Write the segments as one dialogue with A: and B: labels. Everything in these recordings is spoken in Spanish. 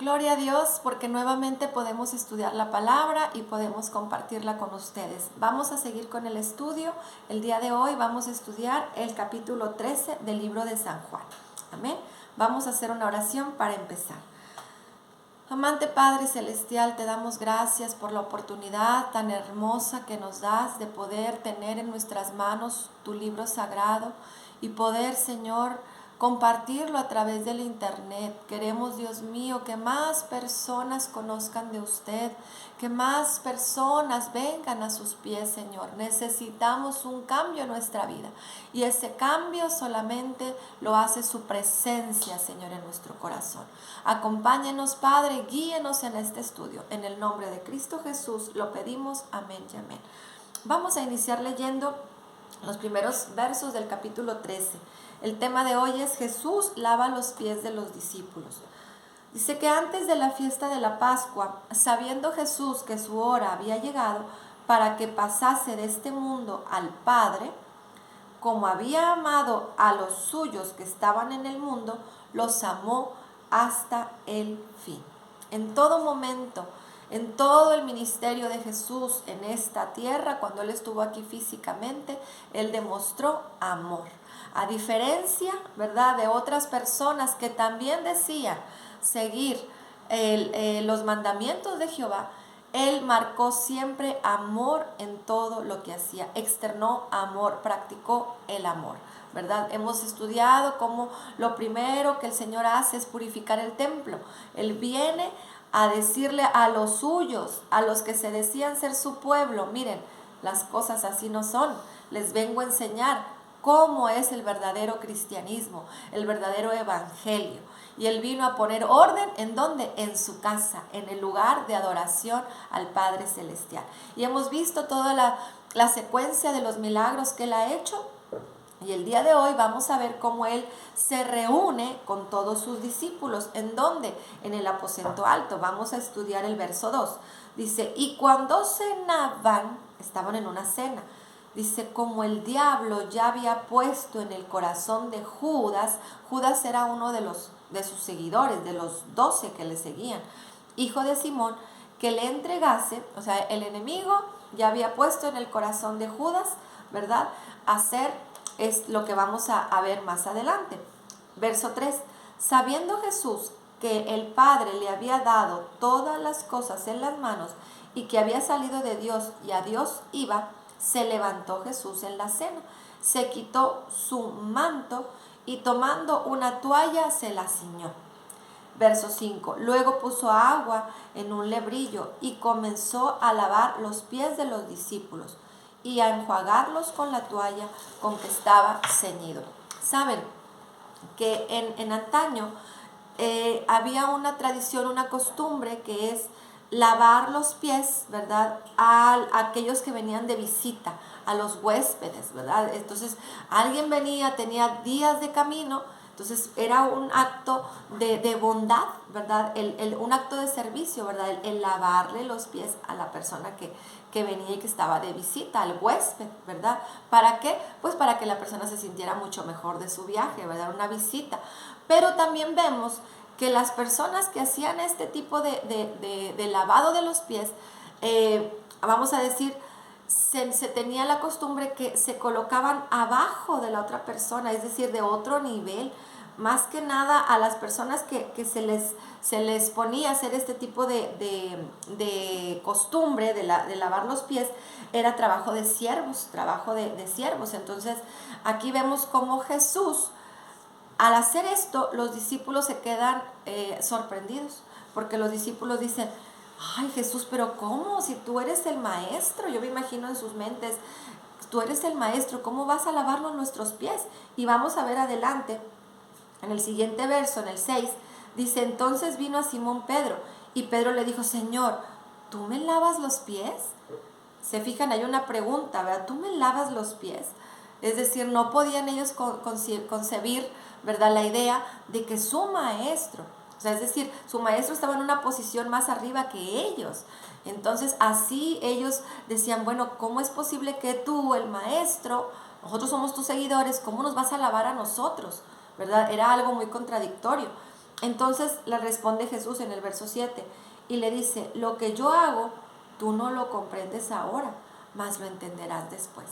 A: Gloria a Dios porque nuevamente podemos estudiar la palabra y podemos compartirla con ustedes. Vamos a seguir con el estudio. El día de hoy vamos a estudiar el capítulo 13 del libro de San Juan. Amén. Vamos a hacer una oración para empezar. Amante Padre Celestial, te damos gracias por la oportunidad tan hermosa que nos das de poder tener en nuestras manos tu libro sagrado y poder, Señor, compartirlo a través del internet. Queremos, Dios mío, que más personas conozcan de usted, que más personas vengan a sus pies, Señor. Necesitamos un cambio en nuestra vida y ese cambio solamente lo hace su presencia, Señor, en nuestro corazón. Acompáñenos, Padre, guíenos en este estudio. En el nombre de Cristo Jesús lo pedimos. Amén y amén. Vamos a iniciar leyendo los primeros versos del capítulo 13. El tema de hoy es Jesús lava los pies de los discípulos. Dice que antes de la fiesta de la Pascua, sabiendo Jesús que su hora había llegado para que pasase de este mundo al Padre, como había amado a los suyos que estaban en el mundo, los amó hasta el fin. En todo momento, en todo el ministerio de Jesús en esta tierra, cuando Él estuvo aquí físicamente, Él demostró amor. A diferencia, ¿verdad?, de otras personas que también decían seguir los mandamientos de Jehová, Él marcó siempre amor en todo lo que hacía, externó amor, practicó el amor, ¿verdad? Hemos estudiado cómo lo primero que el Señor hace es purificar el templo. Él viene a decirle a los suyos, a los que se decían ser su pueblo, miren, las cosas así no son, les vengo a enseñar cómo es el verdadero cristianismo, el verdadero evangelio. Y Él vino a poner orden, ¿en dónde? En su casa, en el lugar de adoración al Padre Celestial. Y hemos visto toda la secuencia de los milagros que Él ha hecho. Y el día de hoy vamos a ver cómo Él se reúne con todos sus discípulos. ¿En dónde? En el aposento alto. Vamos a estudiar el verso 2. Dice, y cuando cenaban, estaban en una cena. Dice, como el diablo ya había puesto en el corazón de Judas, Judas era uno de sus seguidores, de los 12 que le seguían, hijo de Simón, que le entregase, o sea, el enemigo ya había puesto en el corazón de Judas, ¿verdad?, hacer es lo que vamos a ver más adelante. Verso 3, sabiendo Jesús que el Padre le había dado todas las cosas en las manos y que había salido de Dios y a Dios iba, se levantó Jesús en la cena, se quitó su manto y tomando una toalla se la ciñó. Verso 5, luego puso agua en un lebrillo y comenzó a lavar los pies de los discípulos y a enjuagarlos con la toalla con que estaba ceñido. Saben que en antaño había una tradición, una costumbre que es lavar los pies, ¿verdad?, a aquellos que venían de visita, a los huéspedes, ¿verdad? Entonces, alguien venía, tenía días de camino, entonces era un acto de bondad, ¿verdad? Un acto de servicio, ¿verdad? El lavarle los pies a la persona que venía y que estaba de visita, al huésped, ¿verdad? ¿Para qué? Pues para que la persona se sintiera mucho mejor de su viaje, ¿verdad? Una visita. Pero también vemos que las personas que hacían este tipo de lavado de los pies, vamos a decir, se tenía la costumbre que se colocaban abajo de la otra persona, es decir, de otro nivel. Más que nada a las personas que se les ponía a hacer este tipo de costumbre de lavar los pies, era trabajo de siervos, Entonces, aquí vemos cómo Jesús, al hacer esto, los discípulos se quedan sorprendidos, porque los discípulos dicen, ay Jesús, pero ¿cómo? Si tú eres el maestro, yo me imagino en sus mentes, tú eres el maestro, ¿cómo vas a lavarnos nuestros pies? Y vamos a ver adelante, en el siguiente verso, en el 6, dice, entonces vino a Simón Pedro, y Pedro le dijo, Señor, ¿tú me lavas los pies? Se fijan, hay una pregunta, ¿verdad? ¿Tú me lavas los pies? Es decir, no podían ellos concebir, ¿verdad?, la idea de que su maestro, o sea, es decir, su maestro estaba en una posición más arriba que ellos. Entonces, así ellos decían, bueno, ¿cómo es posible que tú, el maestro, nosotros somos tus seguidores, ¿cómo nos vas a lavar a nosotros? ¿Verdad? Era algo muy contradictorio. Entonces le responde Jesús en el verso 7 y le dice, lo que yo hago, tú no lo comprendes ahora, mas lo entenderás después.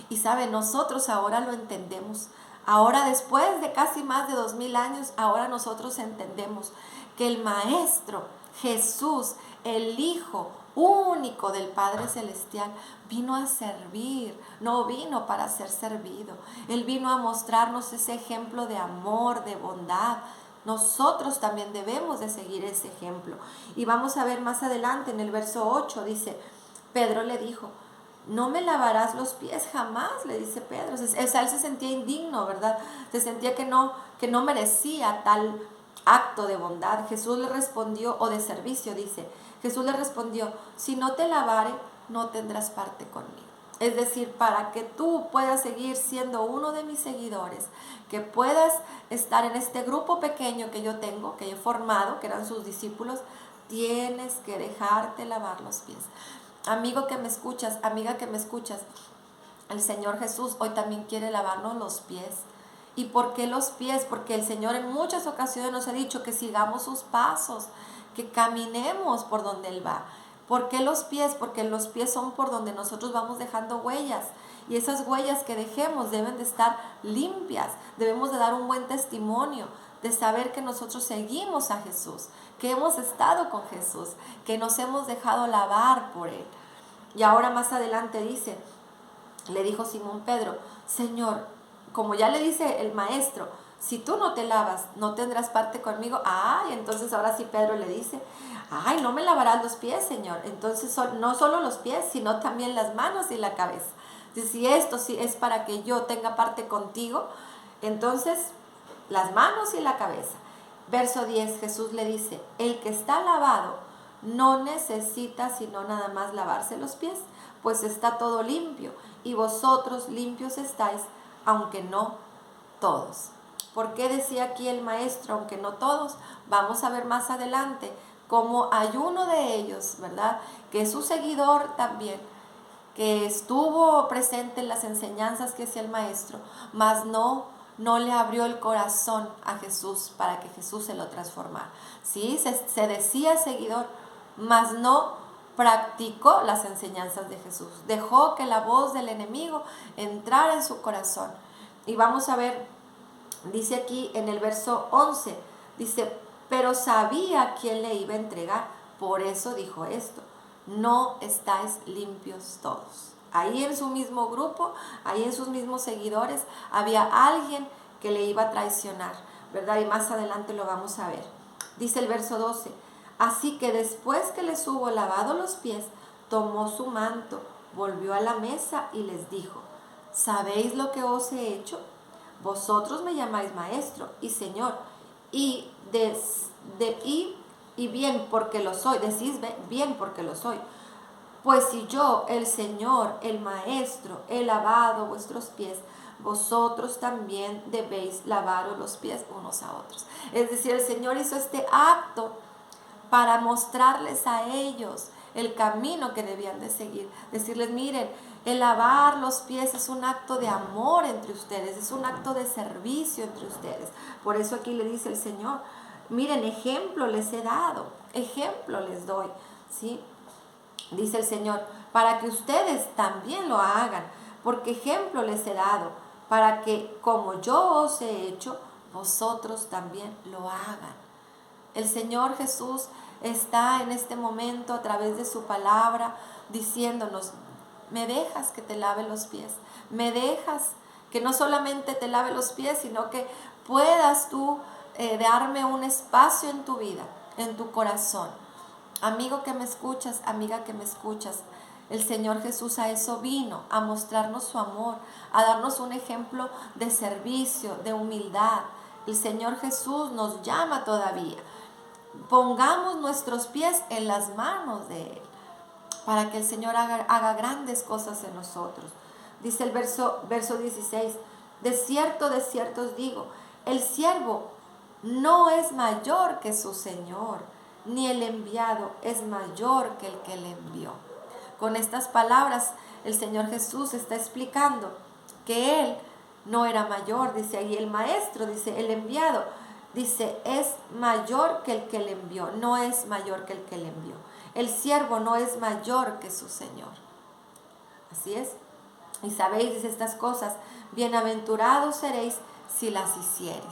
A: Y sabe, nosotros ahora lo entendemos. Ahora, después de casi más de 2000 años, ahora nosotros entendemos que el Maestro, Jesús, el Hijo único del Padre Celestial, vino a servir, no vino para ser servido. Él vino a mostrarnos ese ejemplo de amor, de bondad. Nosotros también debemos de seguir ese ejemplo. Y vamos a ver más adelante en el verso 8, dice, Pedro le dijo, no me lavarás los pies jamás, le dice Pedro. O sea, él se sentía indigno, ¿verdad? Se sentía que no merecía tal acto de bondad. Jesús le respondió, o de servicio, dice. Jesús le respondió, si no te lavare, no tendrás parte conmigo. Es decir, para que tú puedas seguir siendo uno de mis seguidores, que puedas estar en este grupo pequeño que yo tengo, que he formado, que eran sus discípulos, tienes que dejarte lavar los pies. Amigo que me escuchas, amiga que me escuchas, el Señor Jesús hoy también quiere lavarnos los pies. ¿Y por qué los pies? Porque el Señor en muchas ocasiones nos ha dicho que sigamos sus pasos, que caminemos por donde Él va. ¿Por qué los pies? Porque los pies son por donde nosotros vamos dejando huellas. Y esas huellas que dejemos deben de estar limpias. Debemos de dar un buen testimonio de saber que nosotros seguimos a Jesús, que hemos estado con Jesús, que nos hemos dejado lavar por Él. Y ahora más adelante dice, le dijo Simón Pedro, Señor, como ya le dice el maestro, si tú no te lavas, no tendrás parte conmigo. Ay, entonces ahora sí Pedro le dice, ay, no me lavarás los pies, Señor. Entonces no solo los pies, sino también las manos y la cabeza. Si esto sí es para que yo tenga parte contigo, entonces las manos y la cabeza. Verso 10, Jesús le dice, el que está lavado no necesita sino nada más lavarse los pies, pues está todo limpio, y vosotros limpios estáis, aunque no todos. ¿Por qué decía aquí el maestro, aunque no todos? Vamos a ver más adelante cómo hay uno de ellos, ¿verdad?, que es su seguidor también, que estuvo presente en las enseñanzas que hacía el maestro, mas no le abrió el corazón a Jesús para que Jesús se lo transformara. Sí, se decía seguidor, mas no practicó las enseñanzas de Jesús. Dejó que la voz del enemigo entrara en su corazón. Y vamos a ver, dice aquí en el verso 11, dice, pero sabía quién le iba a entregar, por eso dijo esto, no estáis limpios todos. Ahí en su mismo grupo, ahí en sus mismos seguidores, había alguien que le iba a traicionar, ¿verdad? Y más adelante lo vamos a ver. Dice el verso 12, así que después que les hubo lavado los pies, tomó su manto, volvió a la mesa y les dijo, ¿sabéis lo que os he hecho? Vosotros me llamáis maestro y señor, y bien porque lo soy, decís bien porque lo soy. Pues si yo, el Señor, el Maestro, he lavado vuestros pies, vosotros también debéis lavaros los pies unos a otros. Es decir, el Señor hizo este acto para mostrarles a ellos el camino que debían de seguir. Decirles, miren, el lavar los pies es un acto de amor entre ustedes, es un acto de servicio entre ustedes. Por eso aquí le dice el Señor, miren, ejemplo les he dado, ejemplo les doy, ¿sí? Dice el Señor, para que ustedes también lo hagan, porque ejemplo les he dado, para que como yo os he hecho, vosotros también lo hagan. El Señor Jesús está en este momento a través de su palabra diciéndonos, me dejas que te lave los pies, me dejas que no solamente te lave los pies, sino que puedas tú darme un espacio en tu vida, en tu corazón. Amigo que me escuchas, amiga que me escuchas, el Señor Jesús a eso vino, a mostrarnos su amor, a darnos un ejemplo de servicio, de humildad. El Señor Jesús nos llama todavía. Pongamos nuestros pies en las manos de Él, para que el Señor haga grandes cosas en nosotros. Dice el verso 16, de cierto os digo, el siervo no es mayor que su Señor, ni el enviado es mayor que el que le envió. Con estas palabras el Señor Jesús está explicando que Él no era mayor, dice ahí el maestro, dice el enviado, dice, es mayor que el que le envió, no es mayor que el que le envió. El siervo no es mayor que su Señor. Así es. Y sabéis, dice estas cosas, bienaventurados seréis si las hiciereis.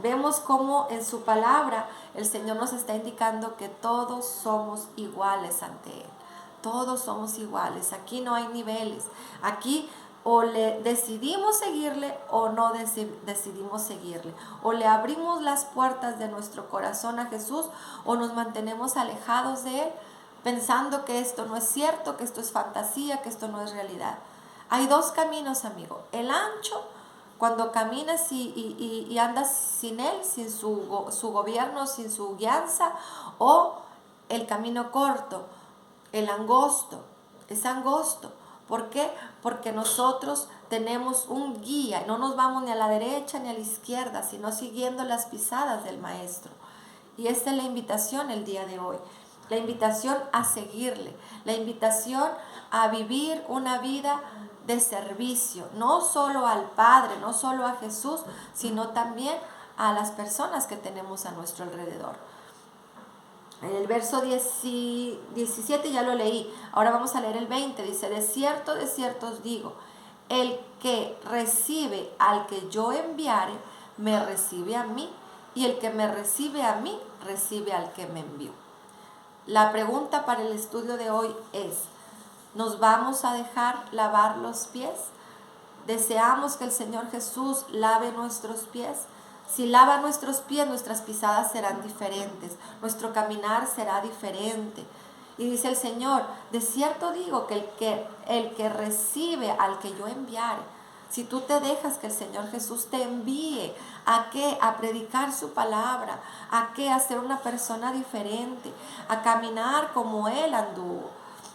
A: Vemos cómo en su palabra el Señor nos está indicando que todos somos iguales ante Él. Todos somos iguales. Aquí no hay niveles. Aquí o le decidimos seguirle o no decidimos seguirle. O le abrimos las puertas de nuestro corazón a Jesús o nos mantenemos alejados de Él, pensando que esto no es cierto, que esto es fantasía, que esto no es realidad. Hay dos caminos, amigo. El ancho, cuando caminas y andas sin Él, sin su gobierno, sin su guianza, o el camino corto, el angosto. Es angosto. ¿Por qué? Porque nosotros tenemos un guía, no nos vamos ni a la derecha ni a la izquierda, sino siguiendo las pisadas del Maestro. Y esta es la invitación el día de hoy. La invitación a seguirle, la invitación a vivir una vida de servicio, no solo al Padre, no solo a Jesús, sino también a las personas que tenemos a nuestro alrededor. En el verso 17 ya lo leí, ahora vamos a leer el 20, dice, de cierto os digo, el que recibe al que yo enviare, me recibe a mí, y el que me recibe a mí, recibe al que me envió. La pregunta para el estudio de hoy es, ¿nos vamos a dejar lavar los pies? ¿Deseamos que el Señor Jesús lave nuestros pies? Si lava nuestros pies, nuestras pisadas serán diferentes, nuestro caminar será diferente. Y dice el Señor, de cierto digo que el que recibe al que yo enviare, si tú te dejas que el Señor Jesús te envíe, ¿a qué? A predicar su palabra, ¿a qué? A ser una persona diferente, a caminar como Él anduvo.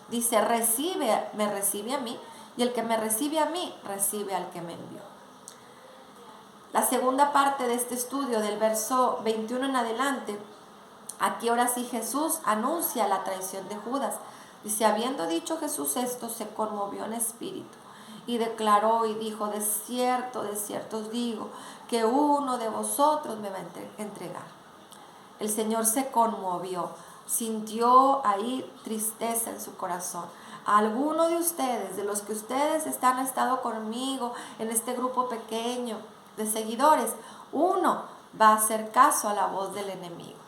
A: Dice, me recibe a mí, y el que me recibe a mí, recibe al que me envió. La segunda parte de este estudio, del verso 21 en adelante, aquí ahora sí Jesús anuncia la traición de Judas. Dice, habiendo dicho Jesús esto, se conmovió en espíritu y declaró y dijo, de cierto os digo, que uno de vosotros me va a entregar. El Señor se conmovió, sintió ahí tristeza en su corazón. A alguno de ustedes, de los que ustedes han estado conmigo en este grupo pequeño de seguidores, uno va a hacer caso a la voz del enemigo.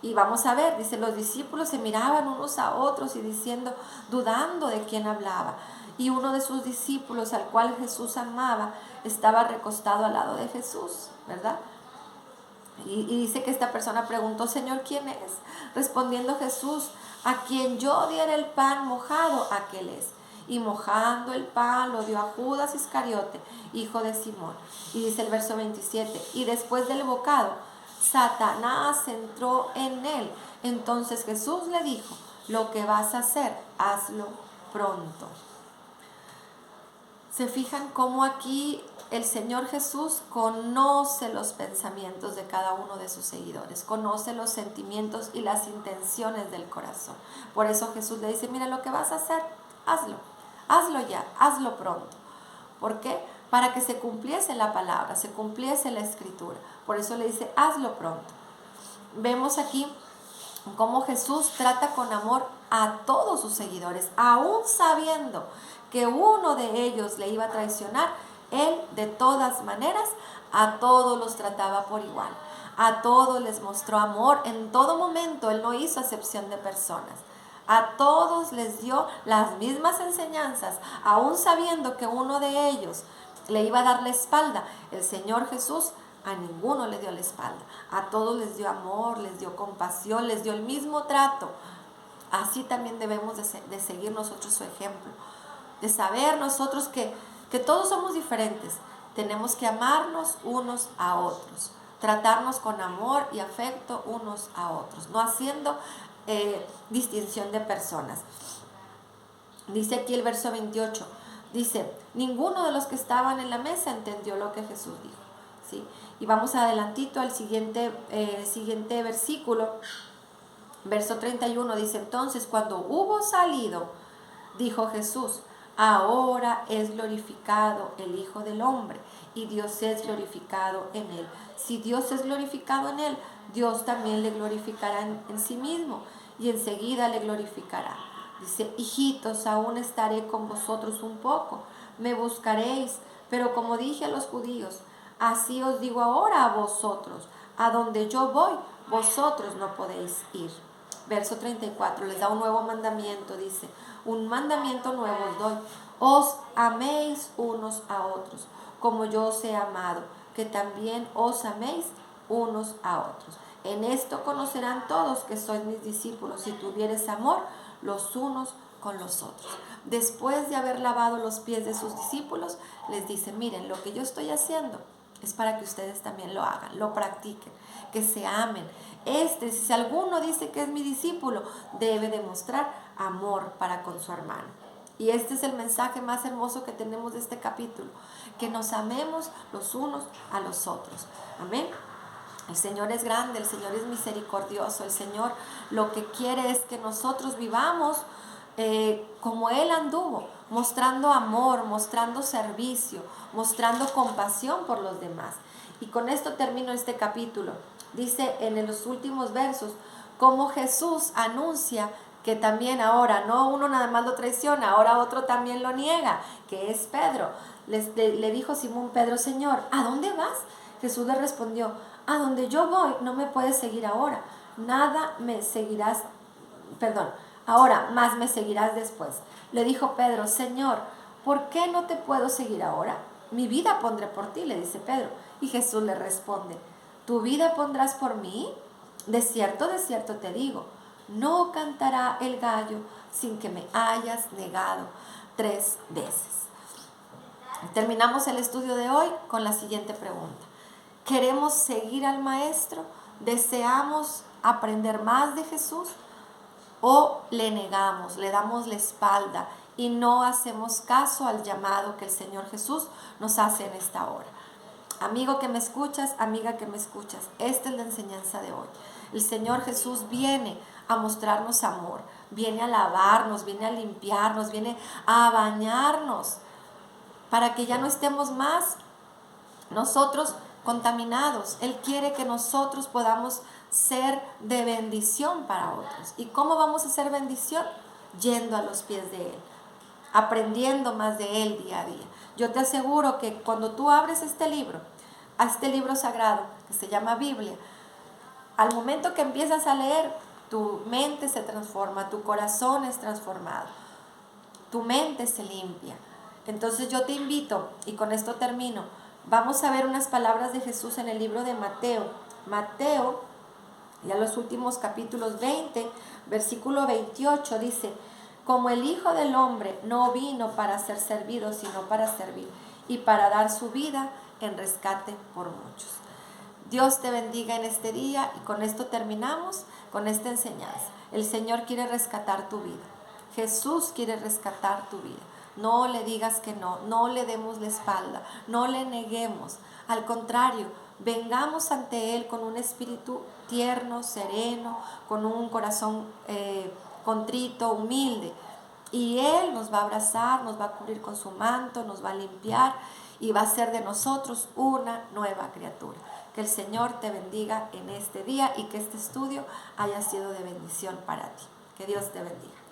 A: Y vamos a ver, dice, los discípulos se miraban unos a otros y diciendo, dudando de quién hablaba. Y uno de sus discípulos, al cual Jesús amaba, estaba recostado al lado de Jesús, ¿verdad? Y dice que esta persona preguntó, Señor, ¿quién es? Respondiendo Jesús, a quien yo diera el pan mojado, aquel es. Y mojando el pan lo dio a Judas Iscariote, hijo de Simón. Y dice el verso 27, y después del bocado, Satanás entró en él. Entonces Jesús le dijo, lo que vas a hacer, hazlo pronto. ¿Se fijan cómo aquí el Señor Jesús conoce los pensamientos de cada uno de sus seguidores, conoce los sentimientos y las intenciones del corazón? Por eso Jesús le dice, mira, lo que vas a hacer, hazlo ya, hazlo pronto. ¿Por qué? Para que se cumpliese la palabra, se cumpliese la escritura. Por eso le dice, hazlo pronto. Vemos aquí cómo Jesús trata con amor a todos sus seguidores, aún sabiendo que uno de ellos le iba a traicionar. Él de todas maneras a todos los trataba por igual, a todos les mostró amor en todo momento. Él no hizo acepción de personas, a todos les dio las mismas enseñanzas, aún sabiendo que uno de ellos le iba a dar la espalda. El Señor Jesús a ninguno le dio la espalda, a todos les dio amor, les dio compasión, les dio el mismo trato. Así también debemos de seguir nosotros su ejemplo, de saber nosotros que todos somos diferentes. Tenemos que amarnos unos a otros, tratarnos con amor y afecto unos a otros, no haciendo distinción de personas. Dice aquí el verso 28, dice, ninguno de los que estaban en la mesa entendió lo que Jesús dijo, ¿sí? Y vamos adelantito al siguiente versículo, verso 31, dice, entonces cuando hubo salido, dijo Jesús, ahora es glorificado el Hijo del Hombre y Dios es glorificado en él. Si Dios es glorificado en él, Dios también le glorificará en sí mismo y enseguida le glorificará. Dice, hijitos, aún estaré con vosotros un poco, me buscaréis, pero como dije a los judíos, así os digo ahora a vosotros, a donde yo voy, vosotros no podéis ir. Verso 34, les da un nuevo mandamiento, dice, un mandamiento nuevo os doy, os améis unos a otros, como yo os he amado, que también os améis unos a otros. En esto conocerán todos que sois mis discípulos, si tuviereis amor los unos con los otros. Después de haber lavado los pies de sus discípulos, les dice, miren, lo que yo estoy haciendo es para que ustedes también lo hagan, lo practiquen, que se amen. Si alguno dice que es mi discípulo, debe demostrar amor para con su hermano. Y este es el mensaje más hermoso que tenemos de este capítulo, que nos amemos los unos a los otros. Amén. El Señor es grande, el Señor es misericordioso, el Señor lo que quiere es que nosotros vivamos como Él anduvo, mostrando amor, mostrando servicio, mostrando compasión por los demás. Y con esto termino este capítulo. Dice en los últimos versos cómo Jesús anuncia que también ahora, no uno nada más lo traiciona, ahora otro también lo niega, que es Pedro. Le dijo Simón Pedro, Señor, ¿a dónde vas? Jesús le respondió, a donde yo voy no me puedes seguir ahora, ahora más me seguirás después. Le dijo Pedro, Señor, ¿por qué no te puedo seguir ahora? Mi vida pondré por ti, le dice Pedro. Y Jesús le responde, ¿tu vida pondrás por mí? De cierto te digo, no cantará el gallo sin que me hayas negado 3 veces. Terminamos el estudio de hoy con la siguiente pregunta. ¿Queremos seguir al Maestro? ¿Deseamos aprender más de Jesús? ¿O le negamos, le damos la espalda y no hacemos caso al llamado que el Señor Jesús nos hace en esta hora? Amigo que me escuchas, amiga que me escuchas, esta es la enseñanza de hoy. El Señor Jesús viene a mostrarnos amor, viene a lavarnos, viene a limpiarnos, viene a bañarnos, para que ya no estemos más nosotros contaminados. Él quiere que nosotros podamos ser de bendición para otros. ¿Y cómo vamos a ser bendición? Yendo a los pies de Él, aprendiendo más de Él día a día. Yo te aseguro que cuando tú abres este libro, a este libro sagrado que se llama Biblia, al momento que empiezas a leer, tu mente se transforma, tu corazón es transformado, tu mente se limpia. Entonces yo te invito, y con esto termino, vamos a ver unas palabras de Jesús en el libro de Mateo. Mateo, ya los últimos capítulos 20, versículo 28, dice, como el Hijo del Hombre no vino para ser servido, sino para servir y para dar su vida en rescate por muchos. Dios te bendiga en este día y con esto terminamos con esta enseñanza. El Señor quiere rescatar tu vida. Jesús quiere rescatar tu vida. No le digas que no, no le demos la espalda, no le neguemos. Al contrario, vengamos ante Él con un espíritu tierno, sereno, con un corazón contrito, humilde. Y Él nos va a abrazar, nos va a cubrir con su manto, nos va a limpiar y va a hacer de nosotros una nueva criatura. Que el Señor te bendiga en este día y que este estudio haya sido de bendición para ti. Que Dios te bendiga.